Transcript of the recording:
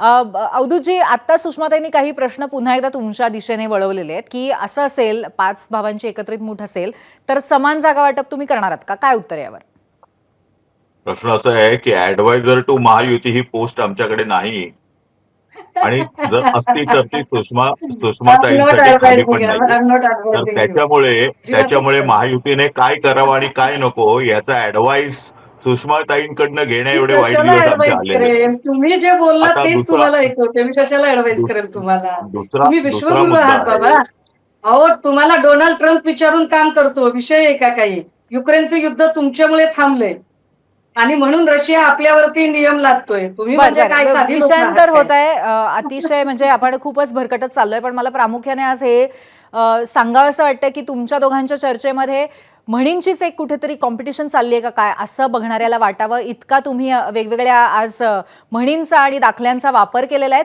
अवधूतजी, आता सुषमाताईंनी काही प्रश्न पुन्हा एकदा तुमच्या दिशेने वळवलेले आहेत की असं असेल, 5 भावांची एकत्रित मूठ असेल तर समान जागा वाटप तुम्ही करणार आहात का? काय उत्तर यावर? प्रश्न असा आहे की ऍडवायझर टू महायुती ही पोस्ट आमच्याकडे नाही आणि जर असती तर ती I'm not सुषमाताईंसाठी खाली advising पण you. नाहीये. I'm not तर advising you. त्याच्यामुळे जीवाचं त्याच्यामुळे खरं. महायुतीने काय करावं आणि काय नको याचा ऍडवाइस सुषमाताईंकडनं घेण्या मी एवढे वाईट कशाला दिवस आमचे ऍडवाइस आलेले आहेत. करेन? तुम्ही जे बोललात आता तेच दुसरा तुम्हाला ऐकवते. मी कशाला ऍडवाइस करेल तुम्हाला? दुसरा तुम्ही दुसरा विश्वगुरु मुद्दा आहात आहे. बाबा. अहो, तुम्हाला डोनाल्ड ट्रम्प विचारून काम करतो. विषय आहे का काही? युक्रेनचं युद्ध तुमच्यामुळे थांबलंय आणि म्हणून रशिया आपल्यावरती नियम लादतोय. तुम्ही बर म्हणजे काय बर साधी लोक आहात विषयांतर काय? होत आहे, अतिशय म्हणजे आपण खूपच भरकटत चाललोय, पण मला प्रामुख्याने आज हे सांगावंसं वाटतं की तुमच्या दोघांच्या चर्चेमध्ये म्हणींचीच एक कुठेतरी कॉम्पिटिशन चालली आहे का काय असं बघणाऱ्याला वाटावं, इतका तुम्ही वेगवेगळ्या आज म्हणींचा आणि दाखल्यांचा वापर केलेला आहे.